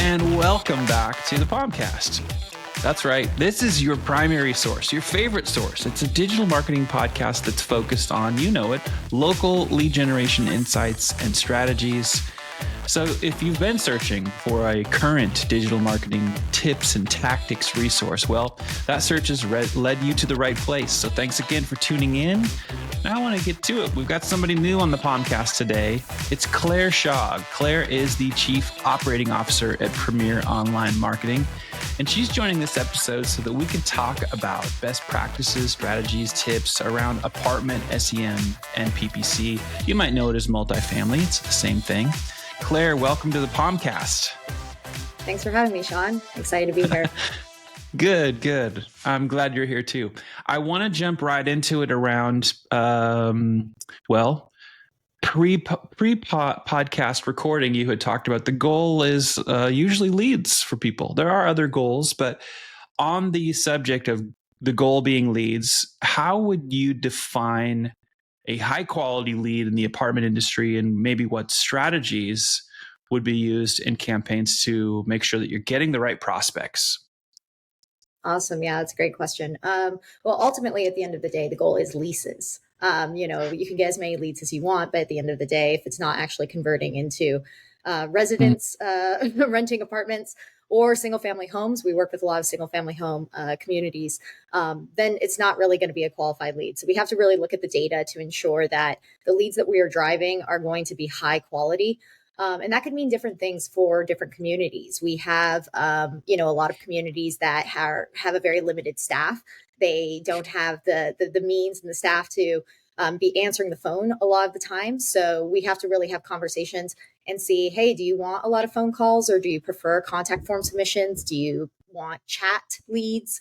and welcome back to the POMCAST. That's right. This is your primary source, your favorite source. It's a digital marketing podcast that's focused on, you know it, local lead generation insights and strategies. So if you've been searching for a current digital marketing tips and tactics resource, well, that search has led you to the right place. So thanks again for tuning in. Now I want to get to it. We've got somebody new on the POMCAST today. It's Claire Shaug. Claire is the Chief Operating Officer at Premier Online Marketing. And she's joining this episode so that we can talk about best practices, strategies, tips around apartment, SEM, and PPC. You might know it as MultiFamily. It's the same thing. Claire, welcome to the POMCAST. Thanks for having me, Sean. Excited to be here. Good. I'm glad you're here too. I want to jump right into it around, pre-podcast recording. You had talked about the goal is usually leads for people. There are other goals, but on the subject of the goal being leads, how would you define a high quality lead in the apartment industry, and maybe what strategies would be used in campaigns to make sure that you're getting the right prospects? Awesome. Yeah, that's a great question. Well, ultimately, at the end of the day, the goal is leases. You can get as many leads as you want, but at the end of the day, if it's not actually converting into residents renting apartments or single family homes, we work with a lot of single family home communities, then it's not really going to be a qualified lead. So we have to really look at the data to ensure that the leads that we are driving are going to be high quality. And that could mean different things for different communities. We have, a lot of communities that have a very limited staff. They don't have the means and the staff to be answering the phone a lot of the time. So we have to really have conversations and see, hey, do you want a lot of phone calls, or do you prefer contact form submissions? Do you want chat leads?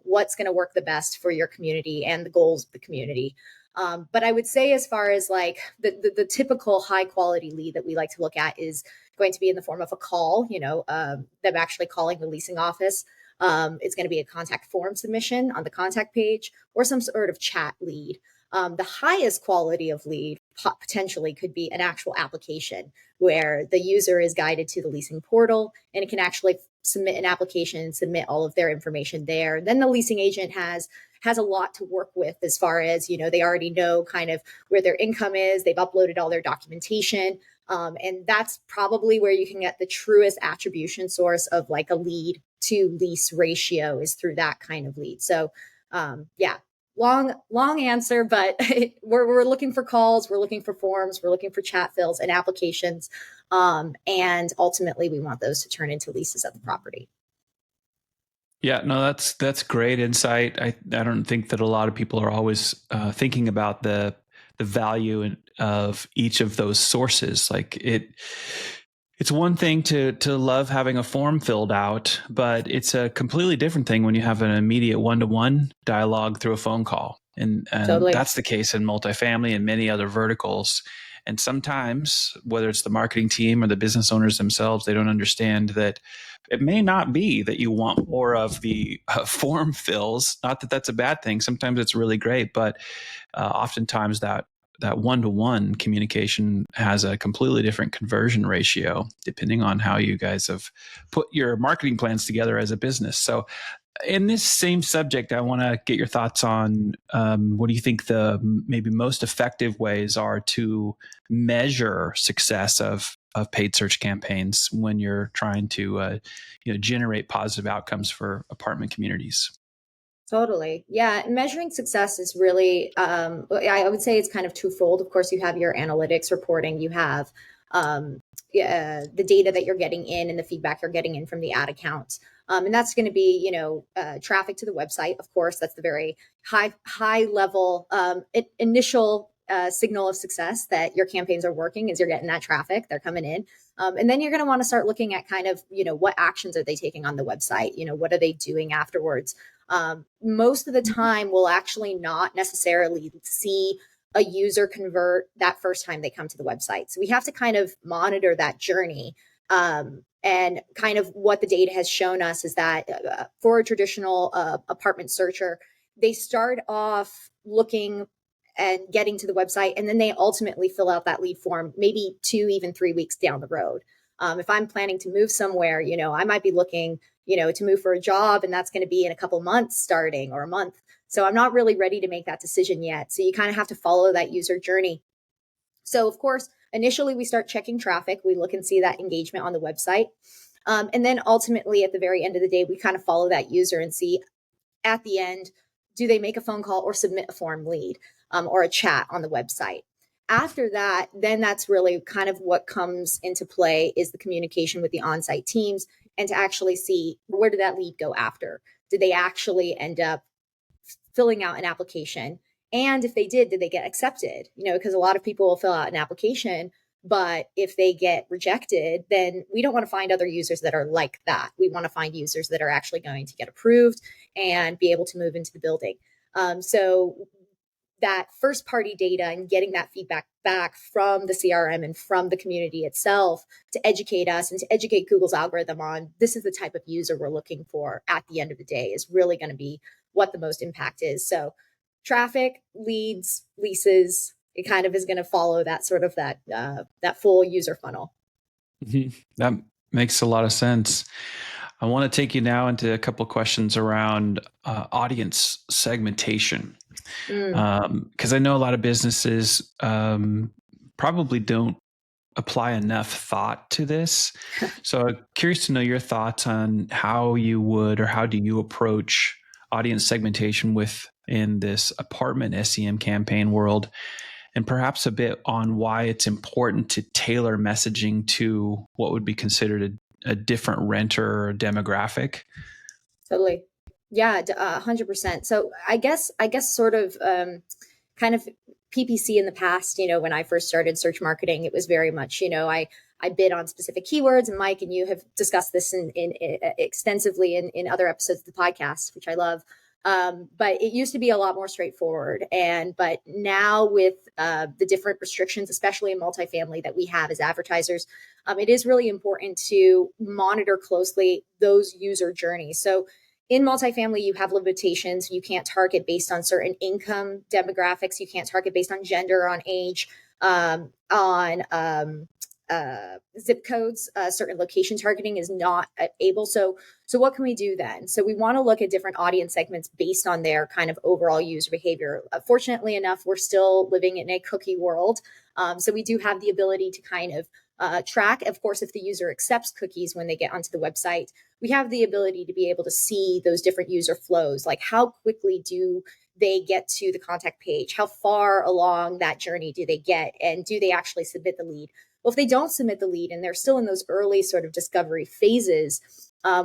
What's going to work the best for your community and the goals of the community? But I would say, as far as like the typical high quality lead that we like to look at is going to be in the form of a call, them actually calling the leasing office. It's going to be a contact form submission on the contact page, or some sort of chat lead. The highest quality of lead potentially could be an actual application where the user is guided to the leasing portal and it can actually submit an application, submit all of their information there. Then the leasing agent has a lot to work with, as far as, they already know kind of where their income is. They've uploaded all their documentation. And that's probably where you can get the truest attribution source of like a lead to lease ratio, is through that kind of lead. So long answer, but we're looking for calls, we're looking for forms, we're looking for chat fills and applications. And ultimately we want those to turn into leases at the property. Yeah, no, that's great insight. I don't think that a lot of people are always thinking about the value of each of those sources. Like it's one thing to love having a form filled out, but it's a completely different thing when you have an immediate one-to-one dialogue through a phone call. And totally. That's the case in multifamily and many other verticals. And sometimes, whether it's the marketing team or the business owners themselves, they don't understand that it may not be that you want more of the form fills. Not that that's a bad thing. Sometimes it's really great, but oftentimes that one-to-one communication has a completely different conversion ratio, depending on how you guys have put your marketing plans together as a business. So in this same subject, I want to get your thoughts on what do you think the maybe most effective ways are to measure success of paid search campaigns when you're trying to generate positive outcomes for apartment communities? Totally. Yeah. Measuring success is really, I would say it's kind of twofold. Of course, you have your analytics reporting, you have the data that you're getting in and the feedback you're getting in from the ad accounts. And that's going to be, traffic to the website. Of course, that's the very high level initial signal of success that your campaigns are working, is you're getting that traffic, they're coming in. And then you're going to want to start looking at kind of, what actions are they taking on the website? What are they doing afterwards? Most of the time we'll actually not necessarily see a user convert that first time they come to the website. So we have to kind of monitor that journey. And kind of what the data has shown us is that for a traditional apartment searcher, they start off looking and getting to the website, and then they ultimately fill out that lead form maybe 2, even 3 weeks down the road. If I'm planning to move somewhere, I might be looking, to move for a job, and that's going to be in a couple months starting, or a month. So I'm not really ready to make that decision yet. So you kind of have to follow that user journey. So of course, initially we start checking traffic. We look and see that engagement on the website. And then ultimately at the very end of the day, we kind of follow that user and see at the end, do they make a phone call or submit a form lead, or a chat on the website? After that, then that's really kind of what comes into play, is the communication with the on-site teams, and to actually see, where did that lead go after? Did they actually end up filling out an application? And if they did they get accepted? Because a lot of people will fill out an application, but if they get rejected, then we don't want to find other users that are like that. We want to find users that are actually going to get approved and be able to move into the building. So that first party data and getting that feedback back from the CRM and from the community itself to educate us and to educate Google's algorithm on, this is the type of user we're looking for at the end of the day, is really going to be what the most impact is. So traffic, leads, leases, it kind of is going to follow that sort of that full user funnel. Mm-hmm. That makes a lot of sense. I want to take you now into a couple of questions around audience segmentation, because I know a lot of businesses probably don't apply enough thought to this. So I'm curious to know your thoughts on how you would, or how do you approach audience segmentation within this apartment SEM campaign world, and perhaps a bit on why it's important to tailor messaging to what would be considered a different renter or demographic. Totally. Yeah, 100%. So I guess sort of kind of PPC in the past, when I first started search marketing, it was very much, I bid on specific keywords, and Mike and you have discussed this in extensively in other episodes of the podcast, which I love. But it used to be a lot more straightforward. But now with the different restrictions, especially in multifamily, that we have as advertisers, it is really important to monitor closely those user journeys. So in multifamily, you have limitations. You can't target based on certain income demographics. You can't target based on gender, on age, on zip codes. Certain location targeting is not able. So what can we do then? So we want to look at different audience segments based on their kind of overall user behavior. Fortunately enough, we're still living in a cookie world. So we do have the ability to kind of track. Of course, if the user accepts cookies when they get onto the website, we have the ability to be able to see those different user flows, like how quickly do they get to the contact page? How far along that journey do they get? And do they actually submit the lead? Well, if they don't submit the lead and they're still in those early sort of discovery phases,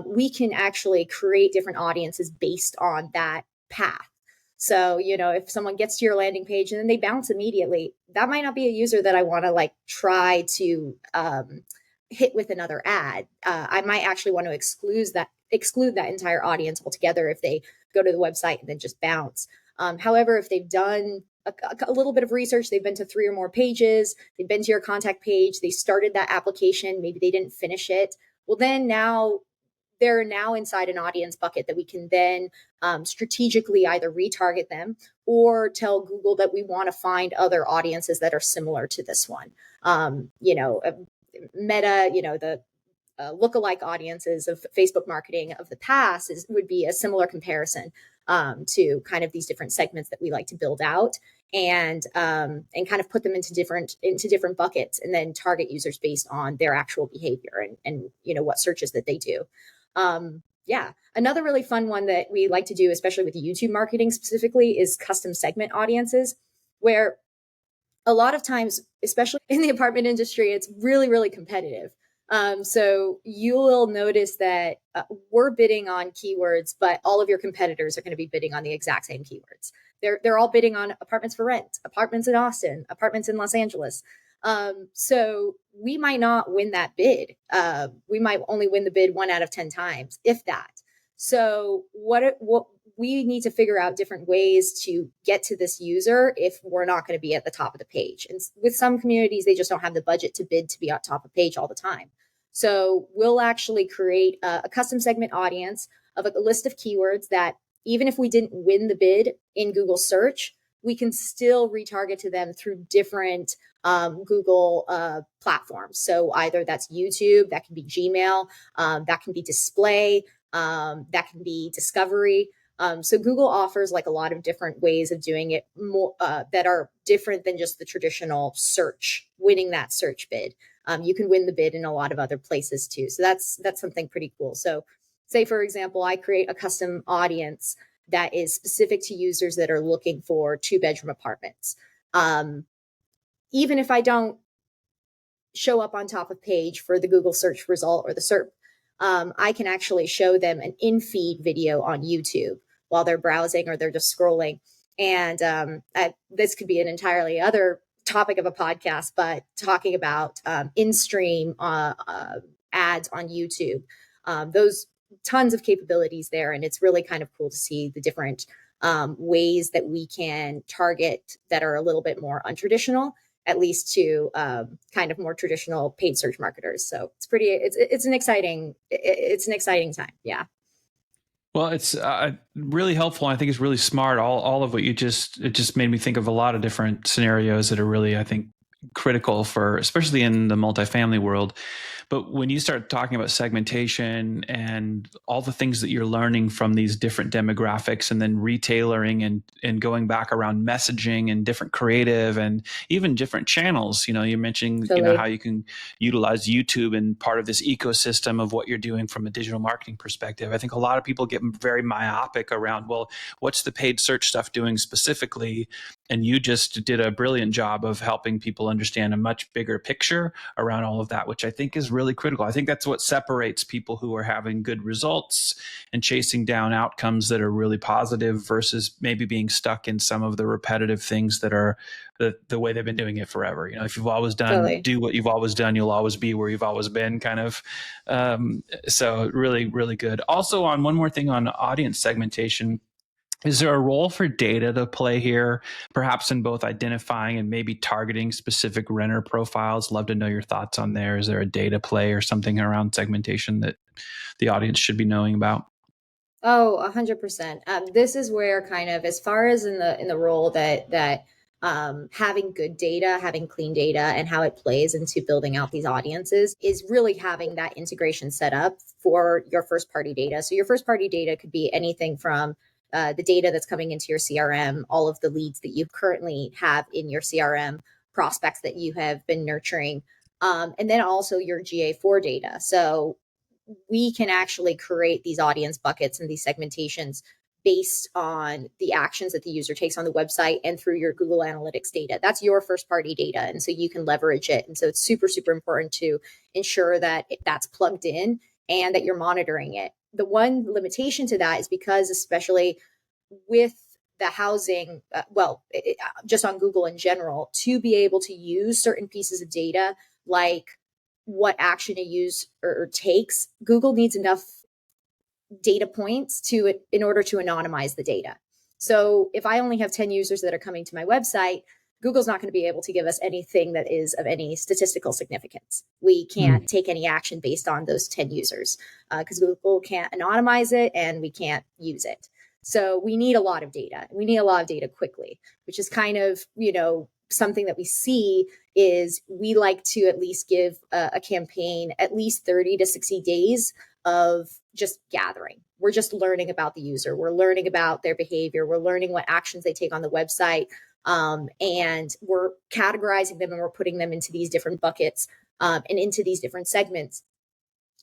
we can actually create different audiences based on that path. So, if someone gets to your landing page and then they bounce immediately, that might not be a user that I want to try to hit with another ad. I might actually want to exclude that entire audience altogether if they go to the website and then just bounce. However, if they've done a little bit of research, they've been to 3 or more pages, they've been to your contact page, they started that application, maybe they didn't finish it. Well, then they're now inside an audience bucket that we can then strategically either retarget them or tell Google that we want to find other audiences that are similar to this one. Meta, the lookalike audiences of Facebook marketing of the past would be a similar comparison to kind of these different segments that we like to build out, and kind of put them into different buckets, and then target users based on their actual behavior and what searches that they do. Another really fun one that we like to do, especially with YouTube marketing specifically, is custom segment audiences, where a lot of times, especially in the apartment industry, it's really, really competitive. So you will notice that we're bidding on keywords, but all of your competitors are going to be bidding on the exact same keywords. They're all bidding on apartments for rent, apartments in Austin, apartments in Los Angeles. So we might not win that bid. We might only win the bid 1 out of 10 times, if that. So what we need to figure out different ways to get to this user if we're not going to be at the top of the page. And with some communities, they just don't have the budget to bid to be at top of page all the time. So we'll actually create a custom segment audience of a list of keywords that, even if we didn't win the bid in Google search, we can still retarget to them through different Google platforms. So either that's YouTube, that can be Gmail, that can be display, that can be discovery. So Google offers like a lot of different ways of doing it more that are different than just the traditional search, winning that search bid. You can win the bid in a lot of other places too. So that's something pretty cool. So say, for example, I create a custom audience that is specific to users that are looking for 2-bedroom apartments. Even if I don't show up on top of page for the Google search result or the SERP, I can actually show them an in-feed video on YouTube while they're browsing or they're just scrolling. And this could be an entirely other topic of a podcast, but talking about in-stream ads on YouTube. Those tons of capabilities there. And it's really kind of cool to see the different ways that we can target that are a little bit more untraditional, at least to kind of more traditional paid search marketers. So it's an exciting time. Yeah. Well, it's really helpful. I think it's really smart. All of what it just made me think of a lot of different scenarios that are really, I think, critical for, especially in the multifamily world. But when you start talking about segmentation and all the things that you're learning from these different demographics, and then retailoring and going back around messaging and different creative and even different channels, you're mentioning, Totally. how you can utilize YouTube and part of this ecosystem of what you're doing from a digital marketing perspective. I think a lot of people get very myopic around, well, what's the paid search stuff doing specifically? And you just did a brilliant job of helping people understand a much bigger picture around all of that, which I think is really critical. I think that's what separates people who are having good results and chasing down outcomes that are really positive versus maybe being stuck in some of the repetitive things that are the way they've been doing it forever. If you've always do what you've always done, you'll always be where you've always been, kind of. So really, really good. Also, on one more thing on audience segmentation, is there a role for data to play here, perhaps in both identifying and maybe targeting specific renter profiles? Love to know your thoughts on there. Is there a data play or something around segmentation that the audience should be knowing about? Oh, 100%. This is where kind of, as far as in the role that having good data, having clean data, and how it plays into building out these audiences is really having that integration set up for your first party data. So your first party data could be anything from the data that's coming into your CRM, all of the leads that you currently have in your CRM, prospects that you have been nurturing, and then also your GA4 data. So we can actually create these audience buckets and these segmentations based on the actions that the user takes on the website and through your Google Analytics data. That's your first party data. And so you can leverage it. And so it's super, super important to ensure that that's plugged in and that you're monitoring it. The one limitation to that is because, especially with the housing, just on Google in general, to be able to use certain pieces of data, like what action a user takes, Google needs enough data points in order to anonymize the data. So if I only have 10 users that are coming to my website, Google's not going to be able to give us anything that is of any statistical significance. We can't take any action based on those 10 users because Google can't anonymize it and we can't use it. So we need a lot of data. We need a lot of data quickly, which is kind of, something that we see is we like to at least give a campaign at least 30 to 60 days of just gathering. We're just learning about the user. We're learning about their behavior. We're learning what actions they take on the website. And we're categorizing them and we're putting them into these different buckets and into these different segments.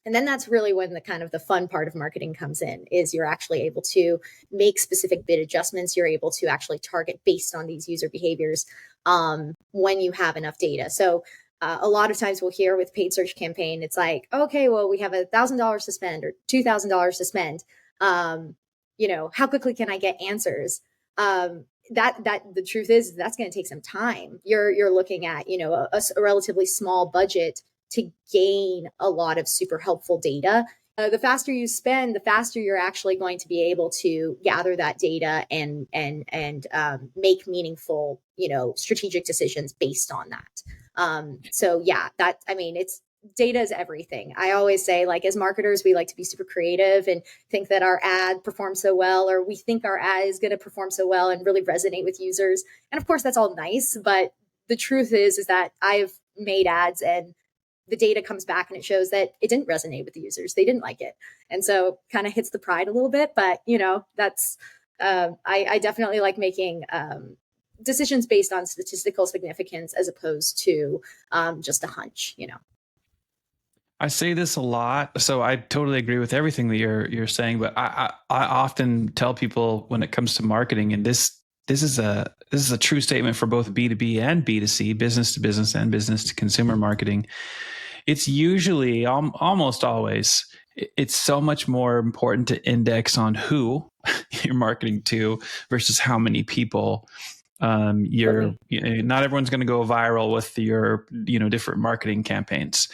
And then that's really when the kind of the fun part of marketing comes in, is you're actually able to make specific bid adjustments. You're able to actually target based on these user behaviors when you have enough data. So a lot of times we'll hear with paid search campaign, it's like, okay, well, we have $1,000 to spend or $2,000 to spend. How quickly can I get answers? That the truth is that's going to take some time. You're looking at, a relatively small budget to gain a lot of super helpful data. The faster you spend, the faster you're actually going to be able to gather that data and make meaningful, strategic decisions based on that. So yeah, it's data is everything. I always say, like, as marketers, we like to be super creative and think that our ad performs so well, or we think our ad is going to perform so well and really resonate with users. And of course, that's all nice. But the truth is that I've made ads and the data comes back and it shows that it didn't resonate with the users. They didn't like it. And so kind of hits the pride a little bit. But, that's, I definitely like making decisions based on statistical significance as opposed to just a hunch. I say this a lot, so I totally agree with everything that you're saying. But I often tell people when it comes to marketing, and this is a true statement for both B2B and B2C, business to business and business to consumer marketing. It's usually almost always it's so much more important to index on who you're marketing to versus how many people. Not everyone's going to go viral with your different marketing campaigns.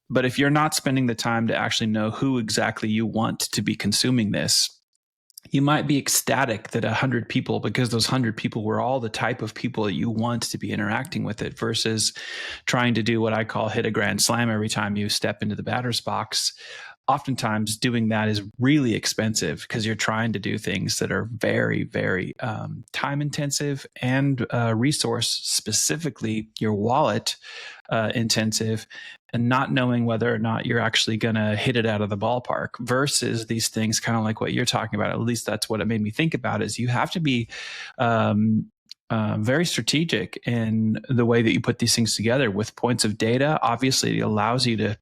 But if you're not spending the time to actually know who exactly you want to be consuming this, you might be ecstatic that 100 people, because those 100 people were all the type of people that you want to be interacting with it, versus trying to do what I call hit a grand slam every time you step into the batter's box. Oftentimes doing that is really expensive because you're trying to do things that are very, very time intensive and resource, specifically your wallet intensive, and not knowing whether or not you're actually going to hit it out of the ballpark, versus these things kind of like what you're talking about. At least that's what it made me think about, is you have to be very strategic in the way that you put these things together with points of data. Obviously, it allows you to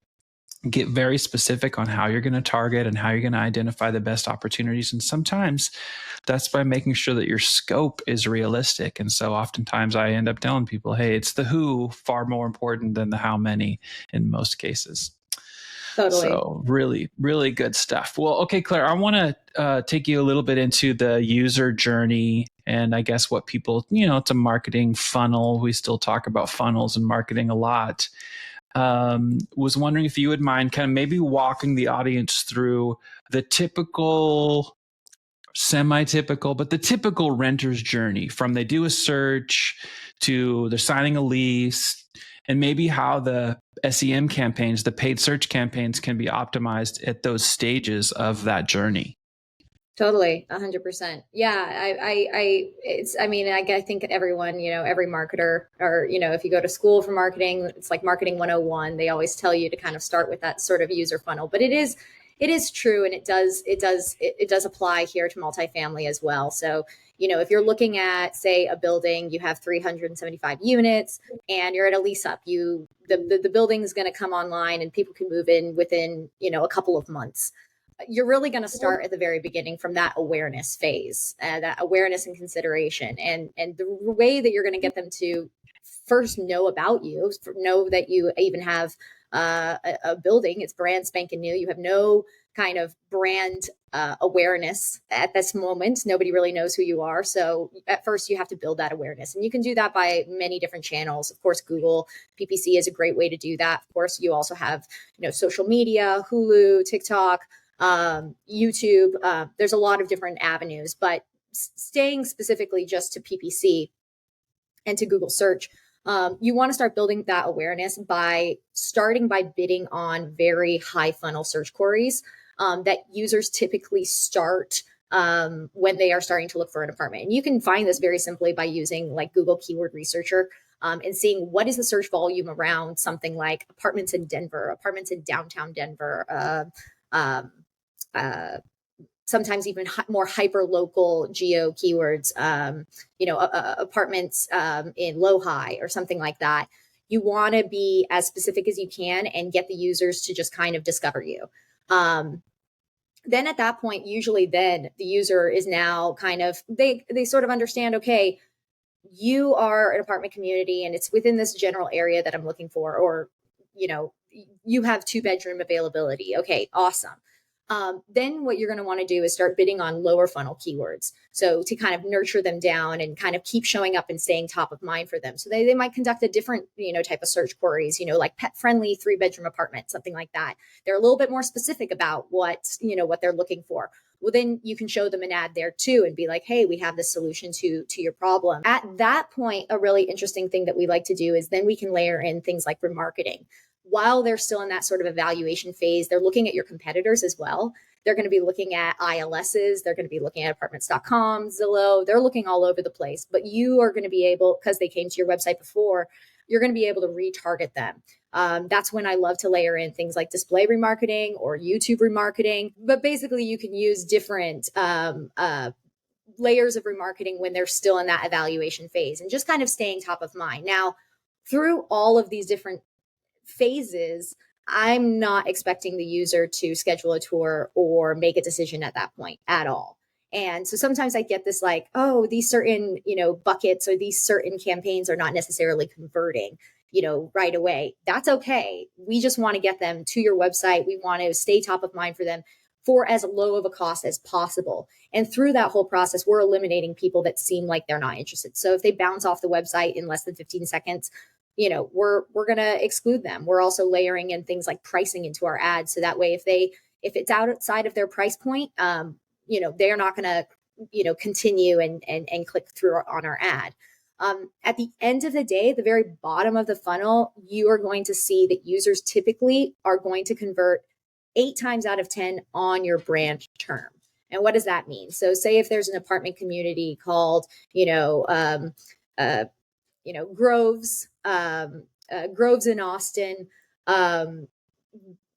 get very specific on how you're going to target and how you're going to identify the best opportunities. And sometimes that's by making sure that your scope is realistic. And so oftentimes I end up telling people, hey, it's the who far more important than the how many in most cases. Totally. So really, really good stuff. Well, okay, Claire, I want to take you a little bit into the user journey, and I guess what people, it's a marketing funnel. We still talk about funnels and marketing a lot. Was wondering if you would mind kind of maybe walking the audience through the typical, semi-typical, but the typical renter's journey from they do a search to they're signing a lease, and maybe how the SEM campaigns, the paid search campaigns, can be optimized at those stages of that journey. Totally, 100%. Yeah, I think everyone, every marketer, or, if you go to school for marketing, it's like marketing 101. They always tell you to kind of start with that sort of user funnel, but it is true. And it does apply here to multifamily as well. So, if you're looking at, say, a building, you have 375 units and you're at a lease up, the building is going to come online and people can move in within, a couple of months. You're really going to start at the very beginning from that awareness phase, that awareness and consideration. And the way that you're going to get them to first know about you, know that you even have a building, it's brand spanking new. You have no kind of brand awareness at this moment. Nobody really knows who you are. So at first you have to build that awareness, and you can do that by many different channels. Of course, Google PPC is a great way to do that. Of course, you also have, social media, Hulu, TikTok, YouTube. There's a lot of different avenues, but staying specifically just to PPC and to Google search, you want to start building that awareness by starting by bidding on very high funnel search queries that users typically start when they are starting to look for an apartment. And you can find this very simply by using like Google Keyword Researcher and seeing what is the search volume around something like apartments in Denver, apartments in downtown Denver, sometimes even more hyper local geo keywords, apartments in low-high or something like that. You want to be as specific as you can and get the users to just kind of discover you. Then at that point, usually then the user is now kind of, they sort of understand, okay, you are an apartment community and it's within this general area that I'm looking for, or, you have 2-bedroom availability. Okay, awesome. Then what you're going to want to do is start bidding on lower funnel keywords. So to kind of nurture them down and kind of keep showing up and staying top of mind for them. So they might conduct a different, type of search queries, like pet friendly 3-bedroom apartment, something like that. They're a little bit more specific about what they're looking for. Well, then you can show them an ad there too and be like, hey, we have this solution to your problem. At that point, a really interesting thing that we like to do is then we can layer in things like remarketing. while they're still in that sort of evaluation phase, they're looking at your competitors as well. They're going to be looking at ILSs. They're going to be looking at apartments.com, Zillow. They're looking all over the place. But you are going to be able, because they came to your website before, you're going to be able to retarget them. That's when I love to layer in things like display remarketing or YouTube remarketing. But basically, you can use different layers of remarketing when they're still in that evaluation phase and just kind of staying top of mind. Now, through all of these different phases, I'm not expecting the user to schedule a tour or make a decision at that point at all. And so sometimes I get this like, oh, these certain, buckets or these certain campaigns are not necessarily converting, right away. That's okay. We just want to get them to your website. We want to stay top of mind for them for as low of a cost as possible. And through that whole process, we're eliminating people that seem like they're not interested. So if they bounce off the website in less than 15 seconds, we're going to exclude them. We're also layering in things like pricing into our ads. So that way, if it's outside of their price point, they're not going to, continue and click through on our ad. At the end of the day, the very bottom of the funnel, you are going to see that users typically are going to convert 8 times out of 10 on your brand term. And what does that mean? So say if there's an apartment community called, Groves, Groves in Austin,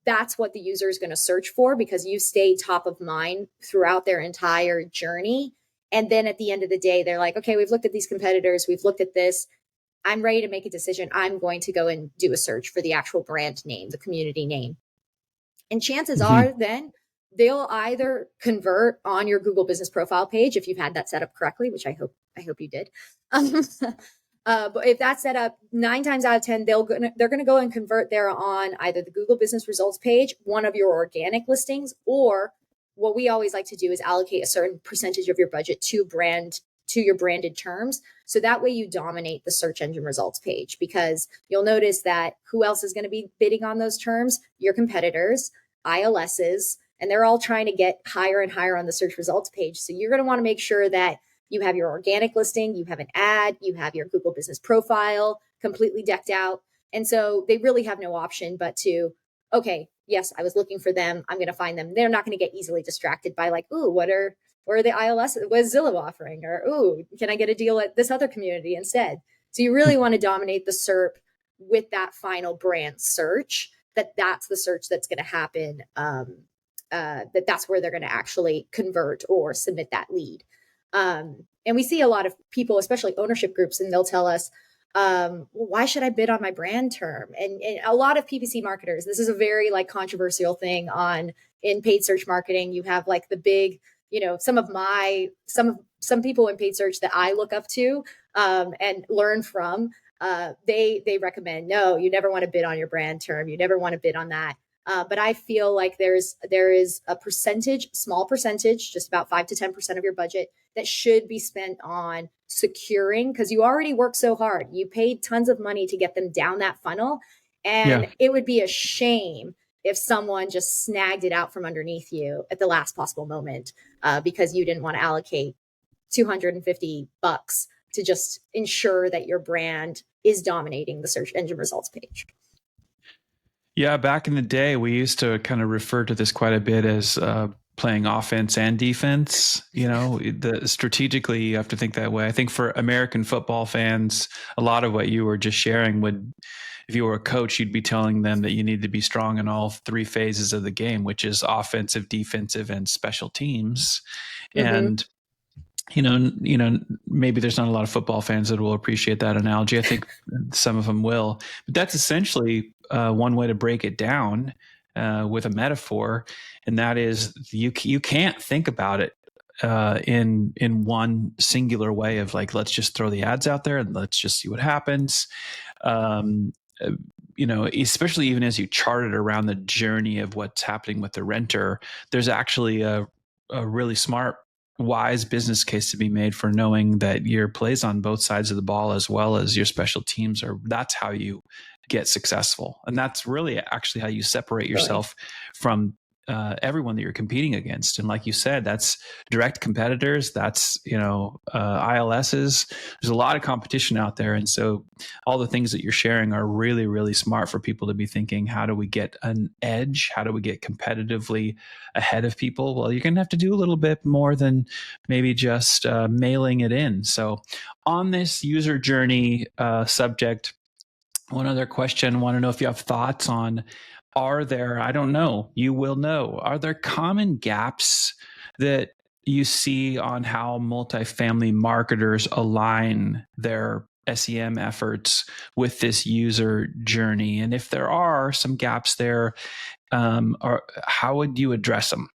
that's what the user is going to search for because you stay top of mind throughout their entire journey. And then at the end of the day, they're like, okay, we've looked at these competitors. We've looked at this. I'm ready to make a decision. I'm going to go and do a search for the actual brand name, the community name. And chances are then they'll either convert on your Google business profile page if you've had that set up correctly, which I hope you did. But if that's set up 9 times out of 10, they're going to go and convert there on either the Google business results page, one of your organic listings, or what we always like to do is allocate a certain percentage of your budget to your branded terms. So that way you dominate the search engine results page, because you'll notice that who else is going to be bidding on those terms? Your competitors, ILSs, and they're all trying to get higher and higher on the search results page. So you're going to want to make sure that you have your organic listing, you have an ad, you have your Google business profile completely decked out. And so they really have no option but to, okay, yes, I was looking for them. I'm going to find them. They're not going to get easily distracted by like, ooh, what are the ILS? What is Zillow offering? Or, ooh, can I get a deal at this other community instead? So you really want to dominate the SERP with that final brand search, that's the search that's going to happen, that's where they're going to actually convert or submit that lead. And we see a lot of people, especially ownership groups, and they'll tell us, well, why should I bid on my brand term? And a lot of PPC marketers, this is a very like controversial thing in paid search marketing. You have like the big, some people in paid search that I look up to and learn from. They recommend, no, you never want to bid on your brand term. You never want to bid on that. But I feel like there is a small percentage, just about 5 to 10% of your budget that should be spent on securing, because you already work so hard. You paid tons of money to get them down that funnel. And It would be a shame if someone just snagged it out from underneath you at the last possible moment because you didn't want to allocate $250 to just ensure that your brand is dominating the search engine results page. Yeah, back in the day, we used to kind of refer to this quite a bit as playing offense and defense. Strategically, you have to think that way. I think for American football fans, a lot of what you were just sharing if you were a coach, you'd be telling them that you need to be strong in all 3 phases of the game, which is offensive, defensive, and special teams. And maybe there's not a lot of football fans that will appreciate that analogy. I think some of them will, but that's essentially one way to break it down with a metaphor, and that is you can't think about it in one singular way of like, let's just throw the ads out there and let's just see what happens. Especially even as you chart it around the journey of what's happening with the renter, there's actually a really smart, wise business case to be made for knowing that your plays on both sides of the ball as well as your special teams that's how you get successful. And that's really actually how you separate yourself from everyone that you're competing against. And like you said, that's direct competitors. That's, ILSs. There's a lot of competition out there. And so all the things that you're sharing are really, really smart for people to be thinking, how do we get an edge? How do we get competitively ahead of people? Well, you're going to have to do a little bit more than maybe just mailing it in. So on this user journey subject, one other question, want to know if you have thoughts on, are there, I don't know, you will know, are there common gaps that you see on how multifamily marketers align their SEM efforts with this user journey? And if there are some gaps there, how would you address them?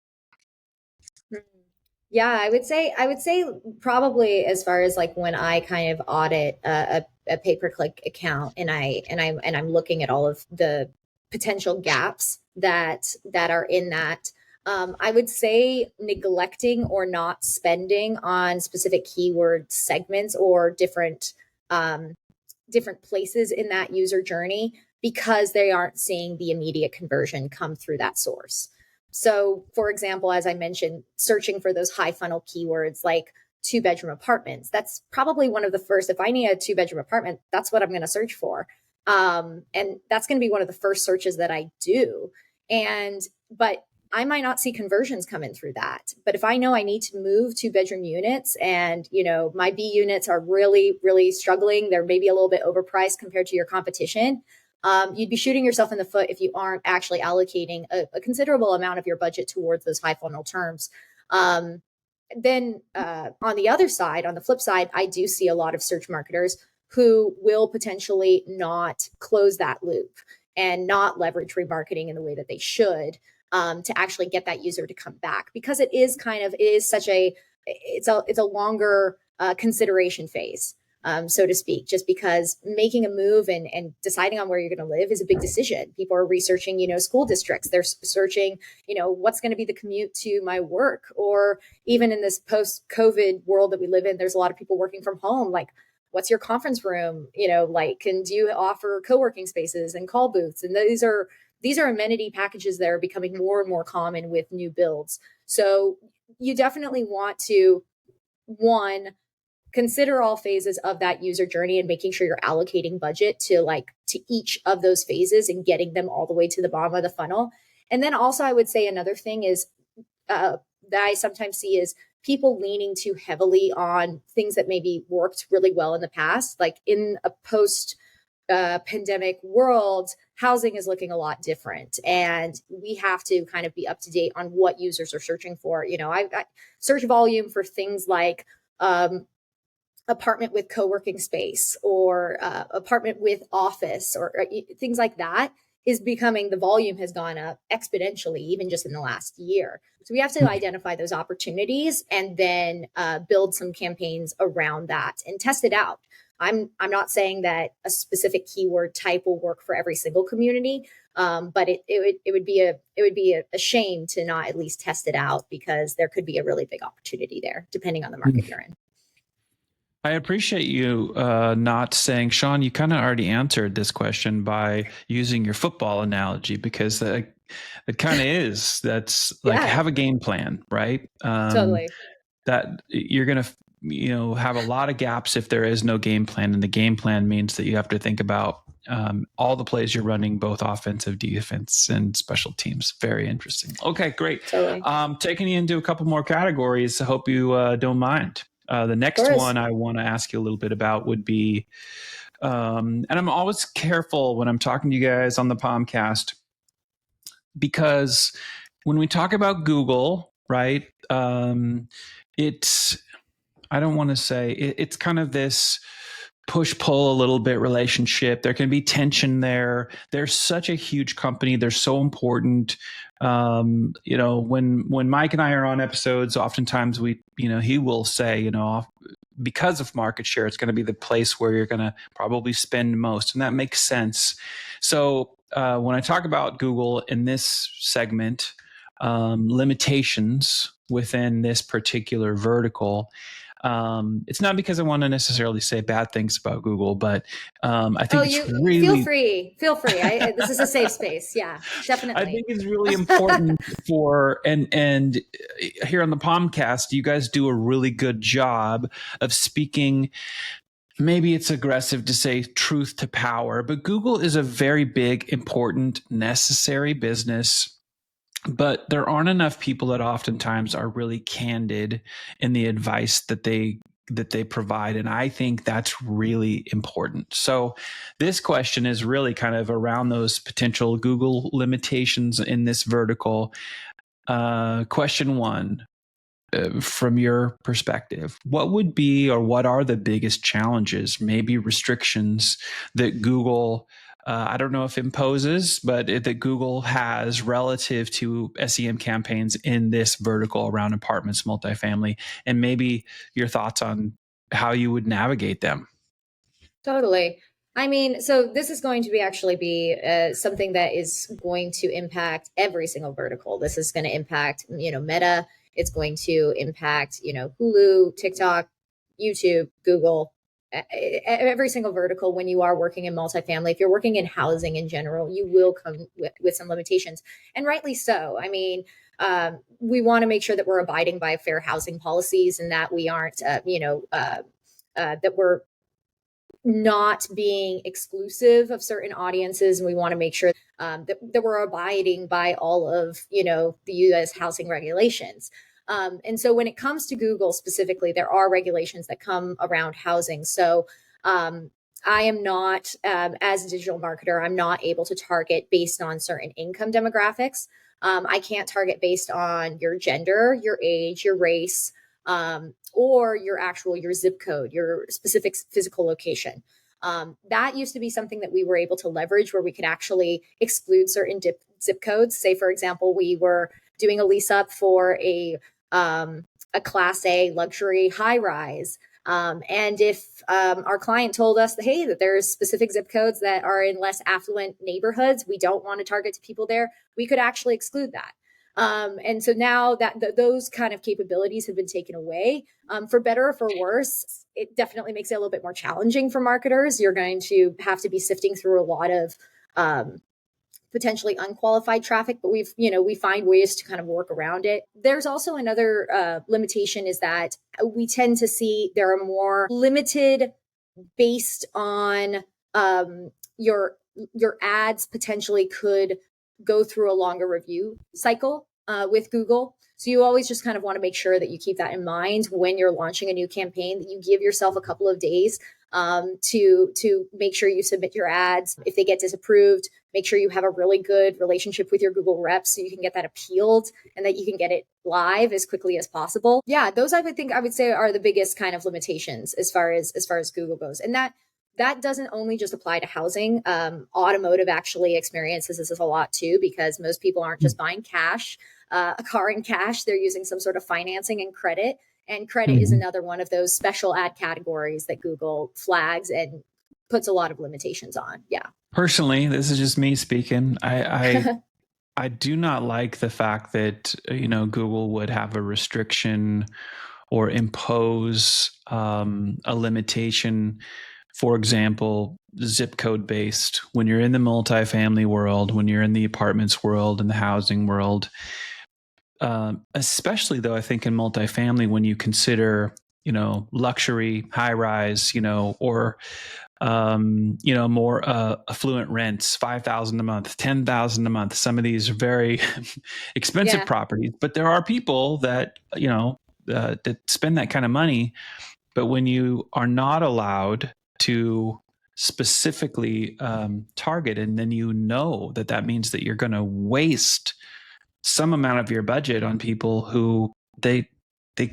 Yeah, I would say probably as far as like when I kind of audit a pay-per-click account and I'm looking at all of the potential gaps that are in that. I would say neglecting or not spending on specific keyword segments or different places in that user journey because they aren't seeing the immediate conversion come through that source. So, for example, as I mentioned, searching for those high funnel keywords like 2-bedroom apartments, that's probably one of the first. If I need a 2-bedroom apartment, that's what I'm going to search for. And that's going to be one of the first searches that I do. But I might not see conversions come in through that. But if I know I need to move 2-bedroom units and, my B units are really, really struggling, they're maybe a little bit overpriced compared to your competition. You'd be shooting yourself in the foot if you aren't actually allocating a considerable amount of your budget towards those high funnel terms. Then on the other side, on the flip side, I do see a lot of search marketers who will potentially not close that loop and not leverage remarketing in the way that they should to actually get that user to come back, because it is such it's a longer consideration phase. So to speak, just because making a move and deciding on where you're going to live is a big decision. People are researching, school districts. They're searching, what's going to be the commute to my work, or even in this post-COVID world that we live in, there's a lot of people working from home. Like, what's your conference room, like, and do you offer co-working spaces and call booths? And these are amenity packages that are becoming more and more common with new builds. So you definitely want to, one, consider all phases of that user journey and making sure you're allocating budget to each of those phases and getting them all the way to the bottom of the funnel. And then also I would say another thing is that I sometimes see is people leaning too heavily on things that maybe worked really well in the past. Like in a post pandemic world, housing is looking a lot different, and we have to kind of be up to date on what users are searching for. I search volume for things like apartment with co-working space or apartment with office or things like that is becoming, the volume has gone up exponentially, even just in the last year. So we have to identify those opportunities and then build some campaigns around that and test it out. I'm not saying that a specific keyword type will work for every single community, but it would be a shame to not at least test it out, because there could be a really big opportunity there depending on the market you're in. I appreciate you not saying, Sean, you kind of already answered this question by using your football analogy, because it kind of is. That's like, have a game plan, right? Totally. That you're going to, have a lot of gaps if there is no game plan. And the game plan means that you have to think about all the plays you're running, both offensive, defense, and special teams. Very interesting. Okay, great. Totally. Taking you into a couple more categories. I hope you don't mind. The next one I want to ask you a little bit about would be, and I'm always careful when I'm talking to you guys on the POMCAST, because when we talk about Google, right, it's, I don't want to say, it's kind of this push-pull a little bit relationship. There can be tension there. They're such a huge company. They're so important. When Mike and I are on episodes, oftentimes he will say, because of market share, it's going to be the place where you're going to probably spend most. And that makes sense. So when I talk about Google in this segment, limitations within this particular vertical, It's not because I want to necessarily say bad things about Google, but I Oh, think it's you really feel free. This is a safe space. Yeah, I definitely. think it's really important for and here on the POMCAST, you guys do a really good job of speaking. Maybe it's aggressive to say truth to power, but Google is a very big, important, necessary business. But there aren't enough people that oftentimes are really candid in the advice that they provide, and I think that's really important. So this question is really kind of around those potential Google limitations in this vertical. Question one, from your perspective, what would be or what are the biggest challenges, maybe restrictions that Google, I don't know if imposes, but that Google has relative to SEM campaigns in this vertical around apartments, multifamily, and maybe your thoughts on how you would navigate them? Totally. I mean, so this is going to be actually be something that is going to impact every single vertical. This is going to impact, Meta. It's going to impact, Hulu, TikTok, YouTube, Google, every single vertical. When you are working in multifamily, if you're working in housing in general, you will come with some limitations, and rightly so. I mean, we want to make sure that we're abiding by fair housing policies and that we aren't, that we're not being exclusive of certain audiences, and we want to make sure that we're abiding by all of the U.S. housing regulations. And so when it comes to Google specifically, there are regulations that come around housing. So I am not, as a digital marketer, I'm not able to target based on certain income demographics. I can't target based on your gender, your age, your race, or your zip code, your specific physical location. That used to be something that we were able to leverage, where we could actually exclude certain zip codes. Say, for example, we were doing a lease up for a Class A luxury high rise. And if our client told us that, hey, that there's specific zip codes that are in less affluent neighborhoods, we don't want to target to people there, we could actually exclude that. And so now that those kind of capabilities have been taken away, for better or for worse, it definitely makes it a little bit more challenging for marketers. You're going to have to be sifting through a lot of potentially unqualified traffic, but we find ways to kind of work around it. There's also another limitation, is that we tend to see there are more limited based on your ads potentially could go through a longer review cycle with Google. So you always just kind of want to make sure that you keep that in mind when you're launching a new campaign, that you give yourself a couple of days to make sure you submit your ads. If they get disapproved, make sure you have a really good relationship with your Google reps so you can get that appealed and that you can get it live as quickly as possible. Yeah, those I would say are the biggest kind of limitations as far as Google goes. And that doesn't only just apply to housing. Automotive actually experiences this a lot too, because most people aren't just buying a car in cash. They're using some sort of financing and credit. And credit is another one of those special ad categories that Google flags and puts a lot of limitations on. Yeah. Personally, this is just me speaking. I do not like the fact that Google would have a restriction or impose a limitation. For example, zip code based. When you're in the multifamily world, when you're in the apartments world and the housing world, especially though, I think in multifamily, when you consider luxury, high rise, or more affluent rents, 5,000 a month, 10,000 a month. Some of these are very expensive properties, but there are people that that spend that kind of money. But when you are not allowed to specifically target, and then that means that you're going to waste some amount of your budget on people who they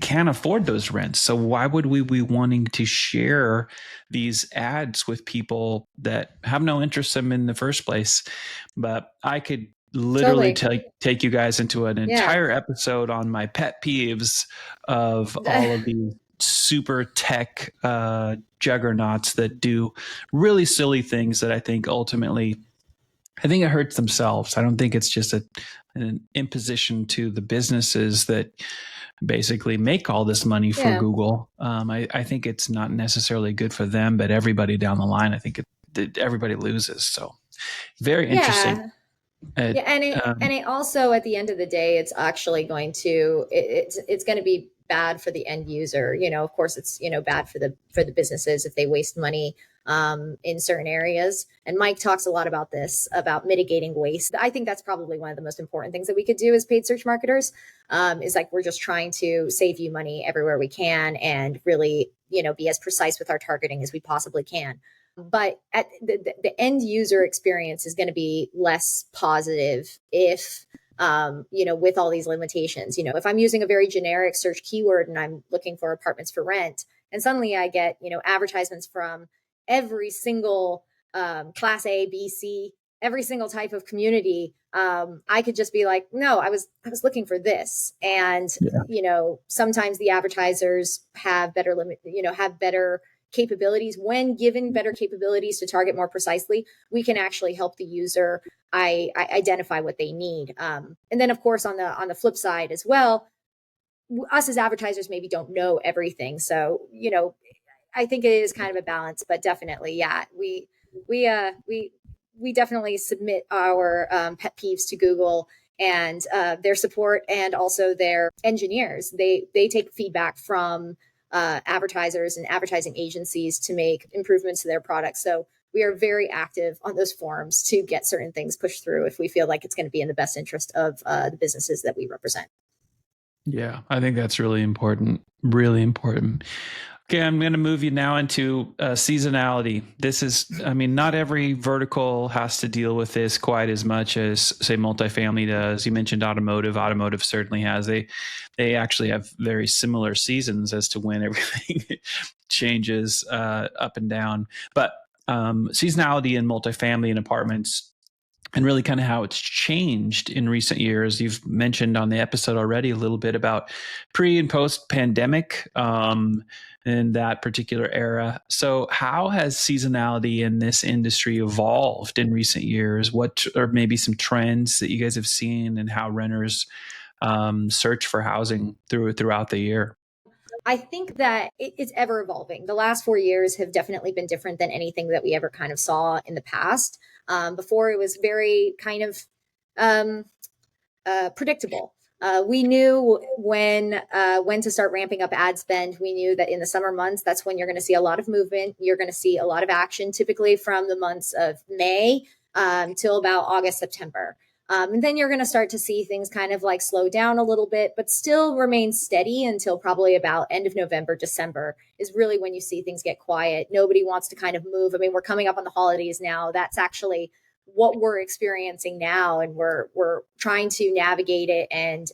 can't afford those rents. So why would we be wanting to share these ads with people that have no interest in them in the first place? But I could literally take you guys into an entire episode on my pet peeves of all of these super tech juggernauts that do really silly things that I think ultimately, I think it hurts themselves. I don't think it's just an imposition to the businesses that basically make all this money for Google. I think it's not necessarily good for them, but everybody down the line, I think everybody loses. So very interesting. And it also, at the end of the day, it's actually going to it's going to be bad for the end user. Of course, it's bad for the businesses if they waste money in certain areas. And Mike talks a lot about this, about mitigating waste. I think that's probably one of the most important things that we could do as paid search marketers. Is like, we're just trying to save you money everywhere we can, and really, be as precise with our targeting as we possibly can. But at the end user experience is going to be less positive if, with all these limitations. If I'm using a very generic search keyword and I'm looking for apartments for rent, and suddenly I get, advertisements from every single class A, B, C, every single type of community, I could just be like, no, I was looking for this. And, sometimes the advertisers have better capabilities. When given better capabilities to target more precisely, we can actually help the user I identify what they need. And then, of course, on the flip side as well, us as advertisers maybe don't know everything. So, I think it is kind of a balance, but definitely, yeah, we definitely submit our pet peeves to Google and their support, and also their engineers. They take feedback from advertisers and advertising agencies to make improvements to their products. So we are very active on those forums to get certain things pushed through if we feel like it's going to be in the best interest of the businesses that we represent. Yeah, I think that's really important. Really important. Okay, I'm going to move you now into seasonality. This is, not every vertical has to deal with this quite as much as, say, multifamily does. You mentioned automotive. Automotive certainly has. They actually have very similar seasons as to when everything changes up and down. But seasonality in multifamily and apartments, and really kind of how it's changed in recent years. You've mentioned on the episode already a little bit about pre and post pandemic in that particular era. So how has seasonality in this industry evolved in recent years? What are maybe some trends that you guys have seen, and how renters search for housing throughout the year? I think that it's ever evolving. The last 4 years have definitely been different than anything that we ever kind of saw in the past. Before, it was very kind of predictable. We knew when to start ramping up ad spend. We knew that in the summer months, that's when you're going to see a lot of movement. You're going to see a lot of action, typically from the months of May till about August, September. And then you're going to start to see things kind of like slow down a little bit, but still remain steady until probably about end of November, December is really when you see things get quiet. Nobody wants to kind of move. We're coming up on the holidays now. That's actually what we're experiencing now, and we're trying to navigate it. And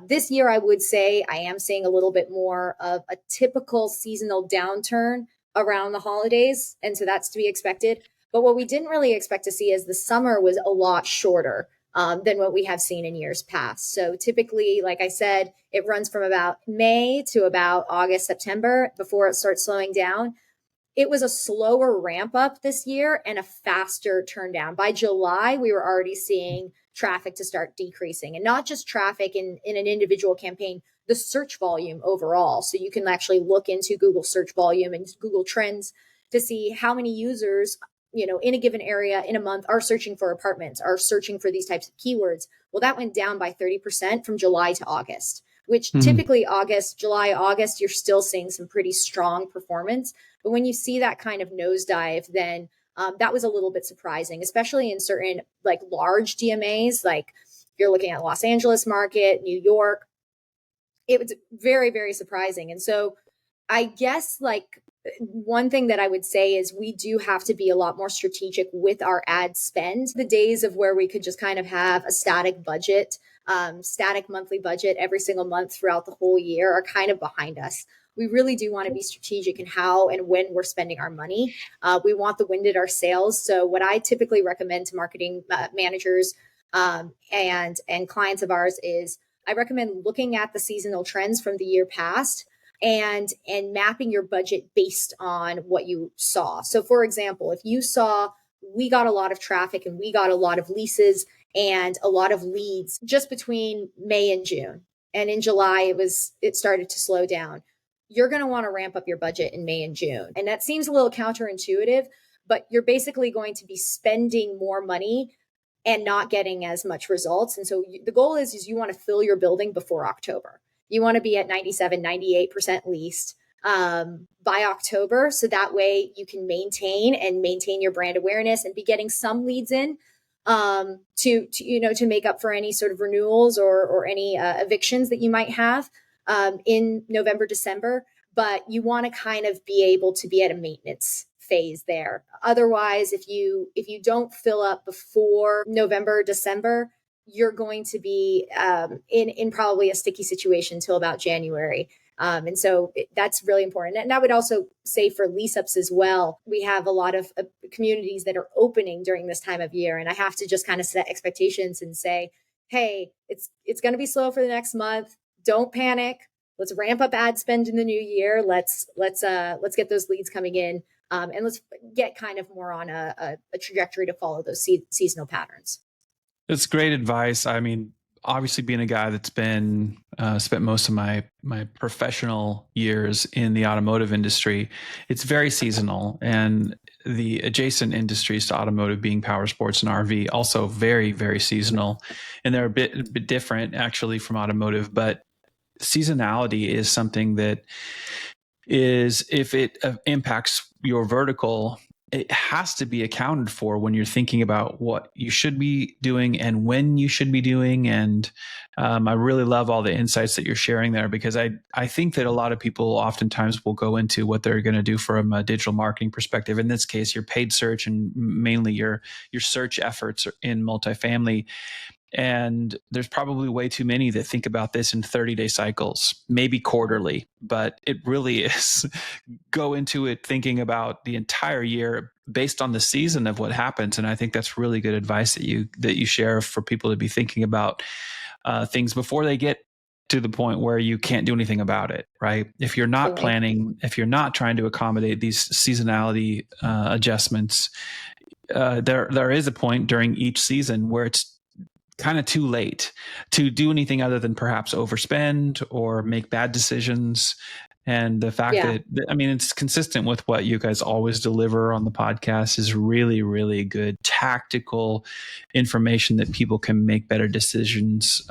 this year, I would say I am seeing a little bit more of a typical seasonal downturn around the holidays, and so that's to be expected. But what we didn't really expect to see is the summer was a lot shorter than what we have seen in years past. So typically, like I said, it runs from about May to about August, September before it starts slowing down. It was a slower ramp up this year and a faster turn down. By July, we were already seeing traffic to start decreasing, and not just traffic in an individual campaign, the search volume overall. So you can actually look into Google search volume and Google Trends to see how many users in a given area in a month are searching for apartments, are searching for these types of keywords. Well, that went down by 30% from July to August, which typically July, August, you're still seeing some pretty strong performance. But when you see that kind of nosedive, then that was a little bit surprising, especially in certain like large DMAs, like if you're looking at Los Angeles market, New York. It was very, very surprising. And so I guess like one thing that I would say is we do have to be a lot more strategic with our ad spend. The days of where we could just kind of have a static budget, static monthly budget every single month throughout the whole year are kind of behind us. We really do want to be strategic in how and when we're spending our money. We want the wind at our sails. So what I typically recommend to marketing managers and clients of ours is I recommend looking at the seasonal trends from the year past and mapping your budget based on what you saw. So for example, if you saw we got a lot of traffic and we got a lot of leases and a lot of leads just between May and June. And in July, it started to slow down. You're going to want to ramp up your budget in May and June. And that seems a little counterintuitive, but you're basically going to be spending more money and not getting as much results. And so the goal is you want to fill your building before October. You want to be at 97, 98% leased by October. So that way you can maintain your brand awareness and be getting some leads in to make up for any sort of renewals or any evictions that you might have in November, December. But you want to kind of be able to be at a maintenance phase there. Otherwise, if you don't fill up before November, December, you're going to be in probably a sticky situation till about January. And so that's really important. And I would also say for lease ups as well, we have a lot of communities that are opening during this time of year. And I have to just kind of set expectations and say, hey, it's going to be slow for the next month. Don't panic. Let's ramp up ad spend in the new year. Let's get those leads coming in. And let's get kind of more on a trajectory to follow those seasonal patterns. That's great advice. I mean, obviously being a guy that's been spent most of my professional years in the automotive industry, it's very seasonal, and the adjacent industries to automotive being power sports and RV also very, very seasonal, and they're a bit different actually from automotive. But seasonality is something that is, if it impacts your vertical, it has to be accounted for when you're thinking about what you should be doing and when you should be doing. And I really love all the insights that you're sharing there, because I think that a lot of people oftentimes will go into what they're going to do from a digital marketing perspective. In this case, your paid search and mainly your search efforts in multifamily. And there's probably way too many that think about this in 30-day cycles, maybe quarterly, but it really is go into it thinking about the entire year based on the season of what happens. And I think that's really good advice that you share for people to be thinking about things before they get to the point where you can't do anything about it, right? If you're not planning, if you're not trying to accommodate these seasonality adjustments, there is a point during each season where it's kind of too late to do anything other than perhaps overspend or make bad decisions. And the fact that, I mean, it's consistent with what you guys always deliver on the podcast is really, really good tactical information that people can make better decisions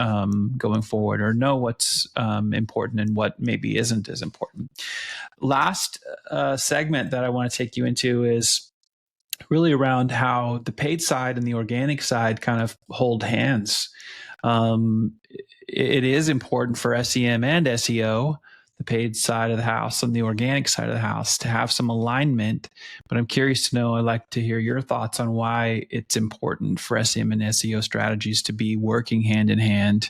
going forward, or know what's important and what maybe isn't as important. Last segment that I want to take you into is really around how the paid side and the organic side kind of hold hands. It is important for SEM and SEO, the paid side of the house and the organic side of the house, to have some alignment. But I'm curious to know, I'd like to hear your thoughts on why it's important for SEM and SEO strategies to be working hand in hand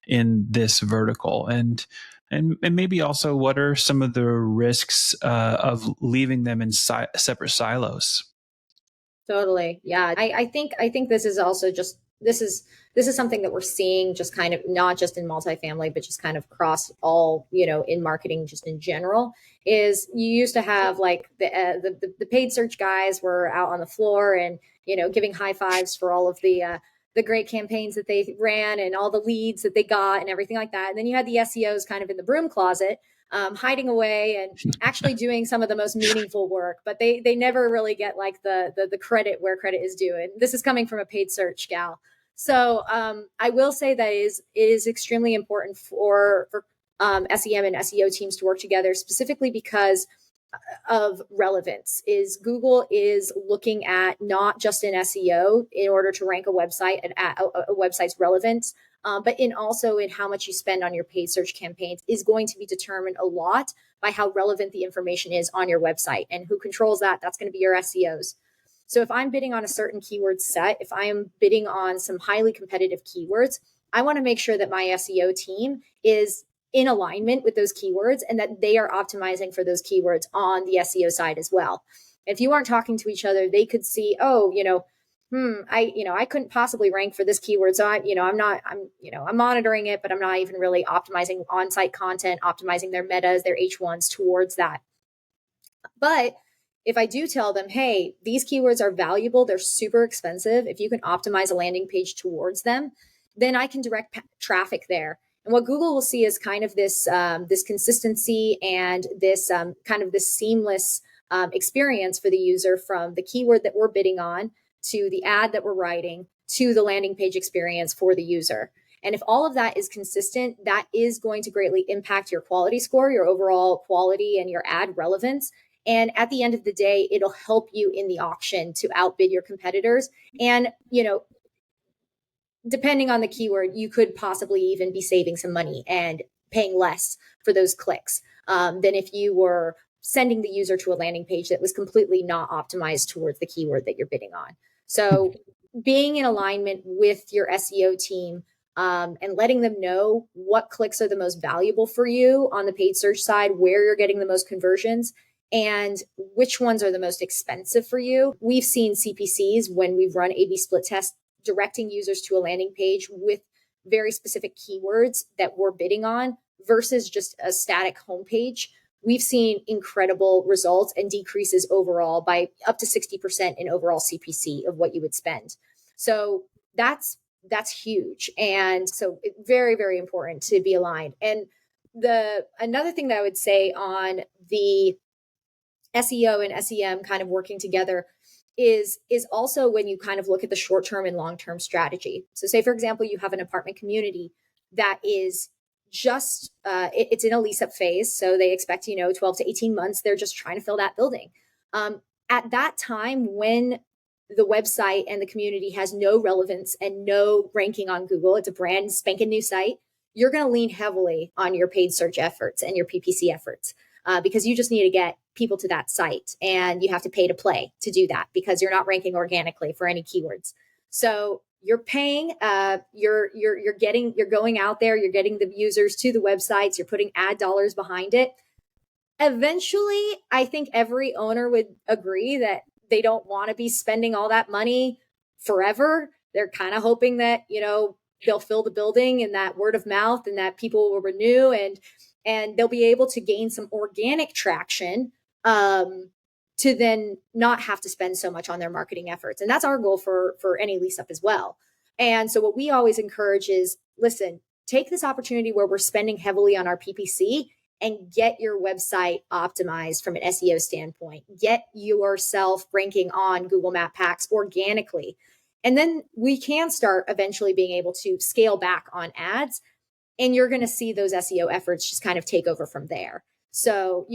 in this vertical. And maybe also, what are some of the risks of leaving them in separate silos? Totally. Yeah. I think this is also just, this is something that we're seeing just kind of not just in multifamily, but just kind of across all, in marketing, just in general, is you used to have like the paid search guys were out on the floor and, giving high fives for all of the great campaigns that they ran and all the leads that they got and everything like that. And then you had the SEOs kind of in the broom closet, hiding away and actually doing some of the most meaningful work, but they never really get like the credit where credit is due. And this is coming from a paid search gal. So I will say that it is extremely important for SEM and SEO teams to work together, specifically because of relevance. Is Google is looking at not just in SEO in order to rank a website and at a website's relevance, but also in how much you spend on your paid search campaigns is going to be determined a lot by how relevant the information is on your website. And who controls that? That's going to be your SEOs. So if I'm bidding on a certain keyword set, if I am bidding on some highly competitive keywords, I want to make sure that my SEO team is in alignment with those keywords and that they are optimizing for those keywords on the SEO side as well. If you aren't talking to each other, they could see, I couldn't possibly rank for this keyword. So I'm monitoring it, but I'm not even really optimizing on-site content, optimizing their metas, their H1s towards that. But if I do tell them, hey, these keywords are valuable, they're super expensive, if you can optimize a landing page towards them, then I can direct traffic there. And what Google will see is kind of this this consistency and this kind of this seamless experience for the user, from the keyword that we're bidding on to the ad that we're writing to the landing page experience for the user. And if all of that is consistent, that is going to greatly impact your quality score, your overall quality, and your ad relevance. And at the end of the day, it'll help you in the auction to outbid your competitors. And, you know, depending on the keyword, you could possibly even be saving some money and paying less for those clicks than if you were sending the user to a landing page that was completely not optimized towards the keyword that you're bidding on. So being in alignment with your SEO team and letting them know what clicks are the most valuable for you on the paid search side, where you're getting the most conversions, and which ones are the most expensive for you. We've seen CPCs, when we've run A/B split tests, directing users to a landing page with very specific keywords that we're bidding on versus just a static homepage. We've seen incredible results and decreases overall by up to 60% in overall CPC of what you would spend. So that's huge. And so very, very important to be aligned. And another thing that I would say on the SEO and SEM kind of working together is also when you kind of look at the short-term and long-term strategy. So say, for example, you have an apartment community that is just, it's in a lease-up phase. So they expect, 12 to 18 months. They're just trying to fill that building. At that time, when the website and the community has no relevance and no ranking on Google, it's a brand spanking new site, you're going to lean heavily on your paid search efforts and your PPC efforts. Because you just need to get people to that site, and you have to pay to play to do that because you're not ranking organically for any keywords. So you're paying, you're going out there, you're getting the users to the websites, you're putting ad dollars behind it. Eventually, I think every owner would agree that they don't want to be spending all that money forever. They're kind of hoping that, they'll fill the building and that word of mouth and that people will renew, and they'll be able to gain some organic traction to then not have to spend so much on their marketing efforts. And that's our goal for any lease up as well. And so what we always encourage is, listen, take this opportunity where we're spending heavily on our PPC and get your website optimized from an SEO standpoint. Get yourself ranking on Google Map Packs organically. And then we can start eventually being able to scale back on ads. And you're going to see those SEO efforts just kind of take over from there. So,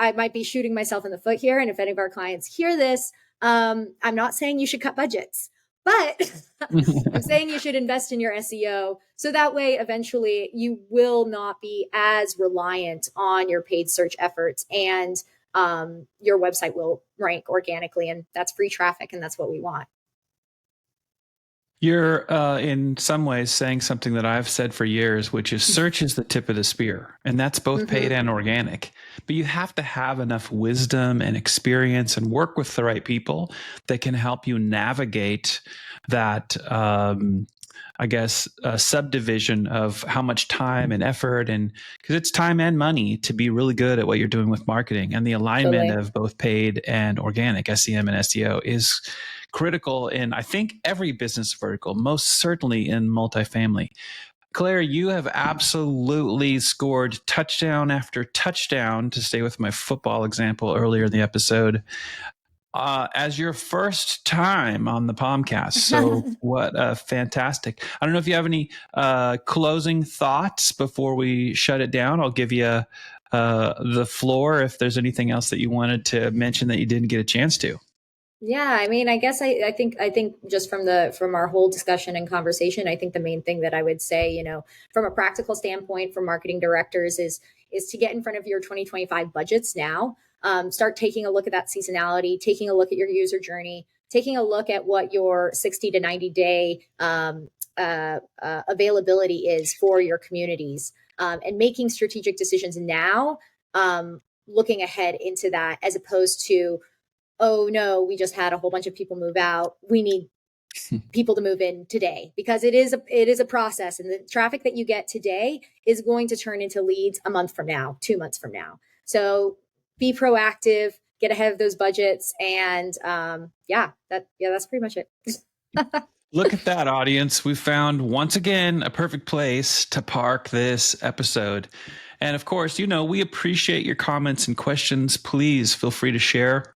I might be shooting myself in the foot here. And if any of our clients hear this, I'm not saying you should cut budgets, but I'm saying you should invest in your SEO. So that way, eventually, you will not be as reliant on your paid search efforts, and your website will rank organically. And that's free traffic. And that's what we want. You're in some ways saying something that I've said for years, which is search is the tip of the spear, and that's both paid and organic. But you have to have enough wisdom and experience and work with the right people that can help you navigate that, subdivision of how much time and effort, and because it's time and money to be really good at what you're doing with marketing, and the alignment of both paid and organic SEM and SEO is critical in, I think, every business vertical, most certainly in multifamily. Claire, you have absolutely scored touchdown after touchdown, to stay with my football example earlier in the episode, as your first time on the POMCAST. So what fantastic. I don't know if you have any closing thoughts before we shut it down. I'll give you the floor if there's anything else that you wanted to mention that you didn't get a chance to. Yeah, I mean, I guess I think just from our whole discussion and conversation, I think the main thing that I would say, from a practical standpoint for marketing directors is to get in front of your 2025 budgets now. Start taking a look at that seasonality, taking a look at your user journey, taking a look at what your 60 to 90 day availability is for your communities, and making strategic decisions now, looking ahead into that, as opposed to, oh no, we just had a whole bunch of people move out, we need people to move in today, because it is a process, and the traffic that you get today is going to turn into leads a month from now, 2 months from now. So be proactive, get ahead of those budgets, and that's pretty much it. Look at that, audience. We found once again a perfect place to park this episode. And of course, we appreciate your comments and questions. Please feel free to share.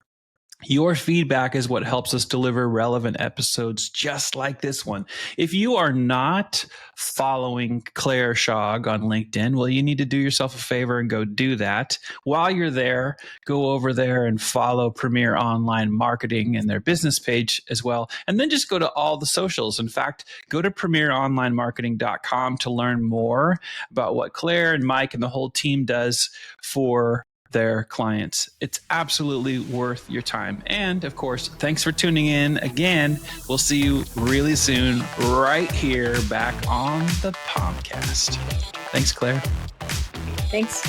Your feedback is what helps us deliver relevant episodes just like this one. If you are not following Claire Shaug on LinkedIn, well, you need to do yourself a favor and go do that. While you're there, go over there and follow Premier Online Marketing and their business page as well. And then just go to all the socials. In fact, go to premieronlinemarketing.com to learn more about what Claire and Mike and the whole team does for their clients. It's absolutely worth your time. And of course, thanks for tuning in again. We'll see you really soon right here back on the POMCAST. Thanks, Claire. Thanks.